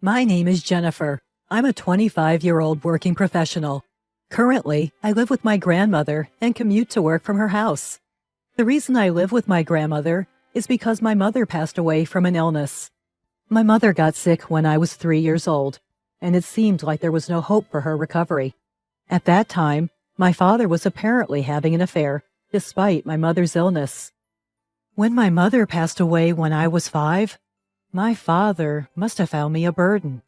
My name is Jennifer. I'm a 25-year-old working professional. Currently, I live with my grandmother and commute to work from her house. The reason I live with my grandmother is because my mother passed away from an illness. My mother got sick when I was 3 years old, and it seemed like there was no hope for her recovery. At that time, my father was apparently having an affair, despite my mother's illness. When my mother passed away when I was 5, my father must have found me a burden.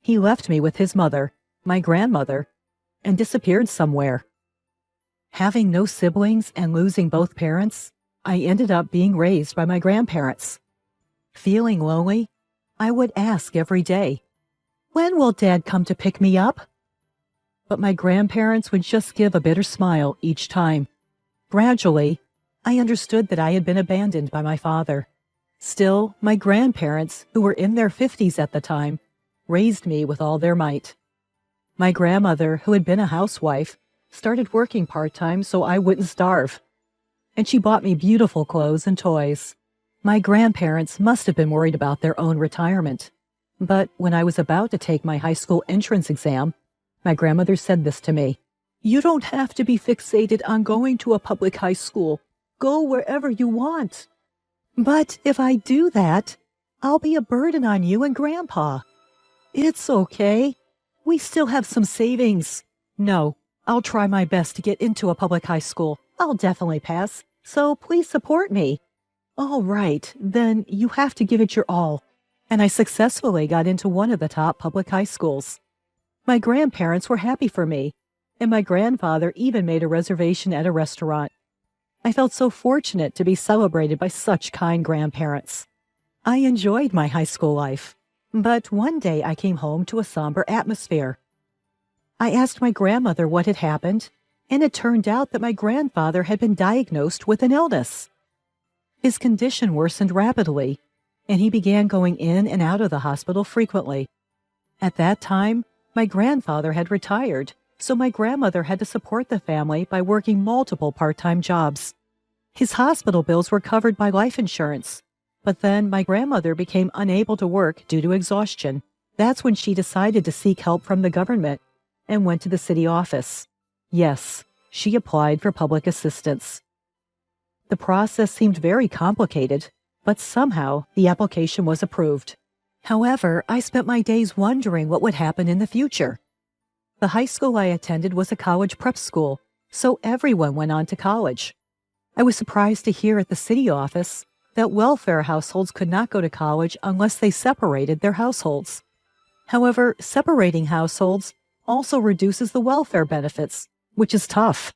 He left me with his mother, my grandmother, and disappeared somewhere. Having no siblings and losing both parents, I ended up being raised by my grandparents. Feeling lonely, I would ask every day, "When will Dad come to pick me up?" But my grandparents would just give a bitter smile each time. Gradually, I understood that I had been abandoned by my father. Still, my grandparents, who were in their 50s at the time, raised me with all their might. My grandmother, who had been a housewife, started working part-time so I wouldn't starve. And she bought me beautiful clothes and toys. My grandparents must have been worried about their own retirement. But when I was about to take my high school entrance exam, my grandmother said this to me: "You don't have to be fixated on going to a public high school. Go wherever you want." "But if I do that, I'll be a burden on you and Grandpa." "It's okay. We still have some savings." "No, I'll try my best to get into a public high school. I'll definitely pass, so please support me." "All right, then you have to give it your all." And I successfully got into one of the top public high schools. My grandparents were happy for me, and my grandfather even made a reservation at a restaurant. I felt so fortunate to be celebrated by such kind grandparents. I enjoyed my high school life, but one day I came home to a somber atmosphere. I asked my grandmother what had happened, and it turned out that my grandfather had been diagnosed with an illness. His condition worsened rapidly, and he began going in and out of the hospital frequently. At that time, my grandfather had retired, so my grandmother had to support the family by working multiple part-time jobs. His hospital bills were covered by life insurance, but then my grandmother became unable to work due to exhaustion. That's when she decided to seek help from the government and went to the city office. Yes, she applied for public assistance. The process seemed very complicated, but somehow the application was approved. However, I spent my days wondering what would happen in the future. The high school I attended was a college prep school, so everyone went on to college. I was surprised to hear at the city office that welfare households could not go to college unless they separated their households. However, separating households also reduces the welfare benefits, which is tough.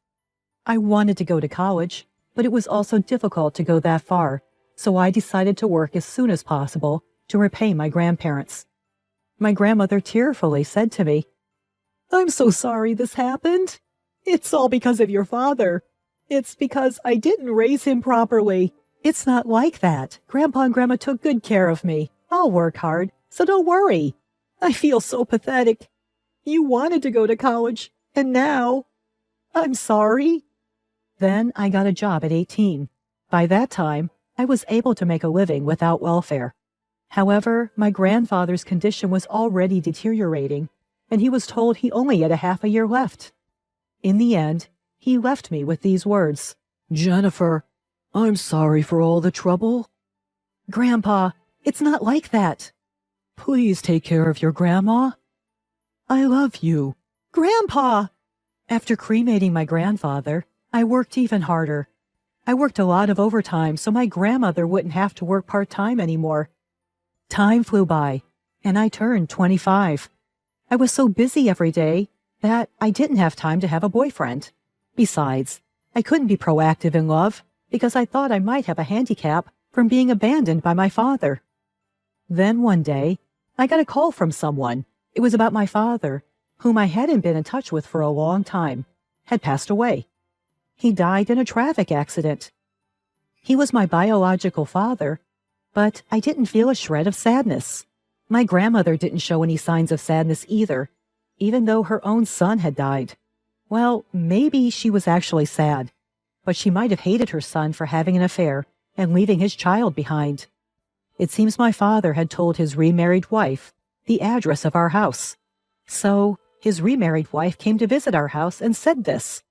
I wanted to go to college, but it was also difficult to go that far, so I decided to work as soon as possible to repay my grandparents. My grandmother tearfully said to me, "I'm so sorry this happened. It's all because of your father. It's because I didn't raise him properly." "It's not like that. Grandpa and Grandma took good care of me. I'll work hard, so don't worry." "I feel so pathetic. You wanted to go to college, and now I'm sorry." Then I got a job at 18. By that time, I was able to make a living without welfare. However, my grandfather's condition was already deteriorating, and he was told he only had a half a year left. In the end, he left me with these words: "Jennifer, I'm sorry for all the trouble." "Grandpa, it's not like that." "Please take care of your grandma. I love you." "Grandpa!" After cremating my grandfather, I worked even harder. I worked a lot of overtime so my grandmother wouldn't have to work part-time anymore. Time flew by, and I turned 25. I was so busy every day that I didn't have time to have a boyfriend. Besides, I couldn't be proactive in love because I thought I might have a handicap from being abandoned by my father. Then one day, I got a call from someone. It was about my father, whom I hadn't been in touch with for a long time, had passed away. He died in a traffic accident. He was my biological father, but I didn't feel a shred of sadness. My grandmother didn't show any signs of sadness either, even though her own son had died. Well, maybe she was actually sad, but she might have hated her son for having an affair and leaving his child behind. It seems my father had told his remarried wife the address of our house. So his remarried wife came to visit our house and said this.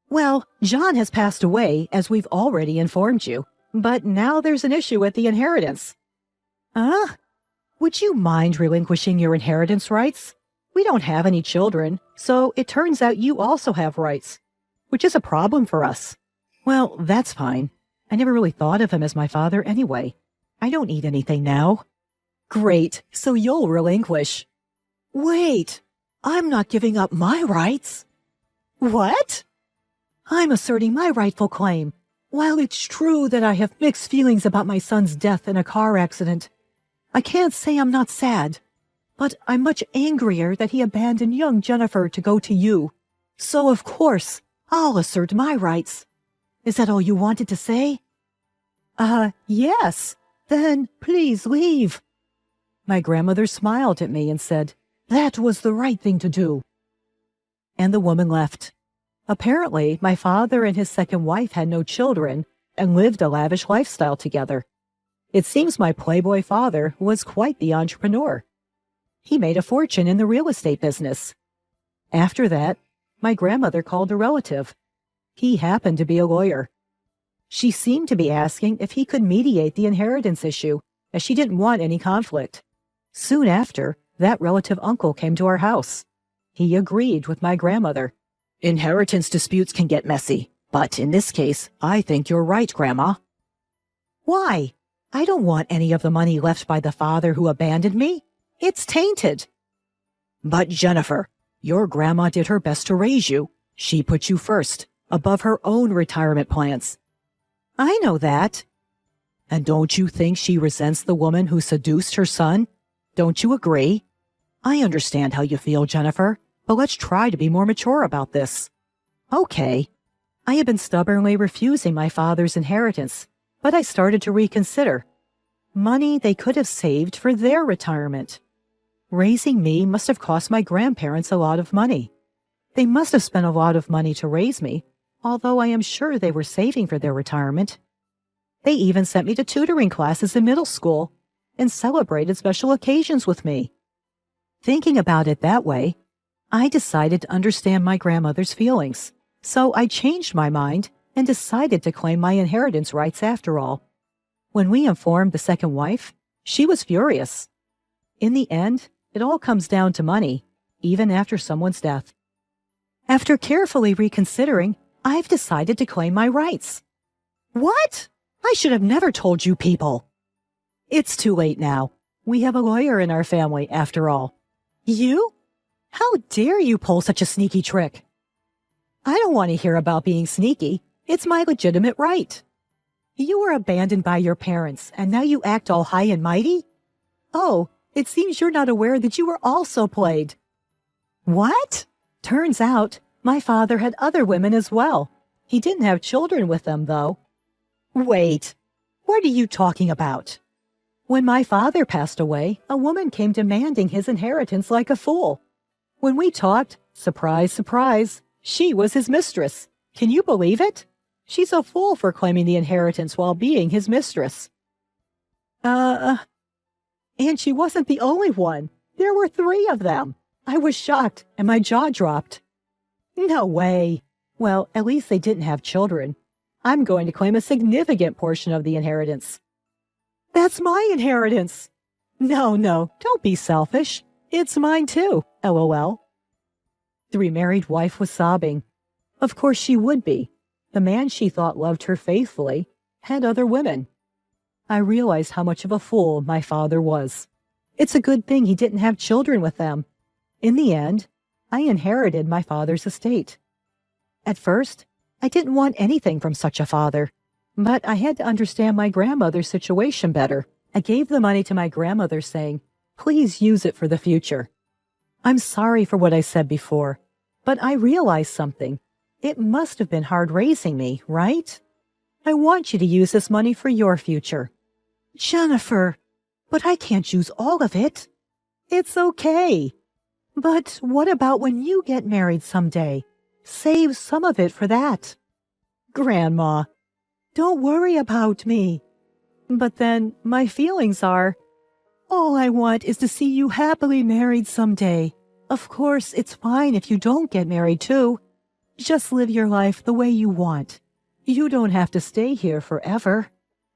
Well, John has passed away, as we've already informed you, but now there's an issue with the inheritance. Would you mind relinquishing your inheritance rights? We don't have any children, so it turns out you also have rights, which is a problem for us. Well, that's fine. I never really thought of him as my father anyway. I don't need anything now. Great, so you'll relinquish. Wait, I'm not giving up my rights. What? I'm asserting my rightful claim. While it's true that I have mixed feelings about my son's death in a car accident, I can't say I'm not sad, but I'm much angrier that he abandoned young Jennifer to go to you. So, of course, I'll assert my rights. Is that all you wanted to say? Yes. Then please leave. My grandmother smiled at me and said, that was the right thing to do. And the woman left. Apparently, my father and his second wife had no children and lived a lavish lifestyle together. It seems my playboy father was quite the entrepreneur. He made a fortune in the real estate business. After that, my grandmother called a relative. He happened to be a lawyer. She seemed to be asking if he could mediate the inheritance issue, as she didn't want any conflict. Soon after, that relative uncle came to our house. He agreed with my grandmother. Inheritance disputes can get messy, but in this case, I think you're right, Grandma. Why? I don't want any of the money left by the father who abandoned me. It's tainted. But Jennifer, your grandma did her best to raise you. She put you first, above her own retirement plans. I know that. And don't you think she resents the woman who seduced her son? Don't you agree? I understand how you feel, Jennifer, but let's try to be more mature about this. Okay. I had been stubbornly refusing my father's inheritance, but I started to reconsider. Money they could have saved for their retirement. Raising me must have cost my grandparents a lot of money. They must have spent a lot of money to raise me, although I am sure they were saving for their retirement. They even sent me to tutoring classes in middle school and celebrated special occasions with me. Thinking about it that way, I decided to understand my grandmother's feelings, so I changed my mind and decided to claim my inheritance rights after all. When we informed the second wife, she was furious. In the end, it all comes down to money, even after someone's death. After carefully reconsidering, I've decided to claim my rights. What? I should have never told you people. It's too late now. We have a lawyer in our family, after all. You? How dare you pull such a sneaky trick? I don't want to hear about being sneaky. It's my legitimate right. You were abandoned by your parents, and now you act all high and mighty? Oh, it seems you're not aware that you were also played. What? Turns out, my father had other women as well. He didn't have children with them, though. Wait, what are you talking about? When my father passed away, a woman came demanding his inheritance like a fool. When we talked, surprise, surprise, she was his mistress. Can you believe it? She's a fool for claiming the inheritance while being his mistress. And she wasn't the only one. There were 3 of them. I was shocked, and my jaw dropped. No way. Well, at least they didn't have children. I'm going to claim a significant portion of the inheritance. That's my inheritance. No, don't be selfish. It's mine too, LOL. The remarried wife was sobbing. Of course she would be. The man she thought loved her faithfully had other women. I realized how much of a fool my father was. It's a good thing he didn't have children with them. In the end, I inherited my father's estate. At first, I didn't want anything from such a father, but I had to understand my grandmother's situation better. I gave the money to my grandmother saying, please use it for the future. I'm sorry for what I said before, but I realized something. It must have been hard raising me, right? I want you to use this money for your future. Jennifer, but I can't use all of it. It's okay. But what about when you get married someday? Save some of it for that. Grandma, don't worry about me. But then my feelings are... All I want is to see you happily married someday. Of course, it's fine if you don't get married too. Just live your life the way you want. You don't have to stay here forever.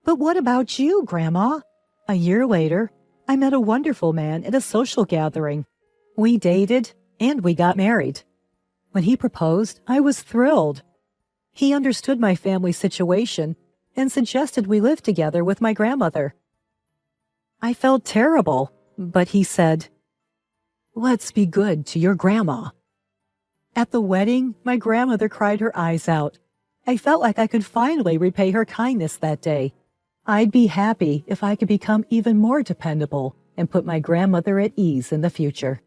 But what about you, Grandma? A year later, I met a wonderful man at a social gathering. We dated, and we got married. When he proposed, I was thrilled. He understood my family situation and suggested we live together with my grandmother. I felt terrible, but he said, "Let's be good to your grandma." At the wedding, my grandmother cried her eyes out. I felt like I could finally repay her kindness that day. I'd be happy if I could become even more dependable and put my grandmother at ease in the future.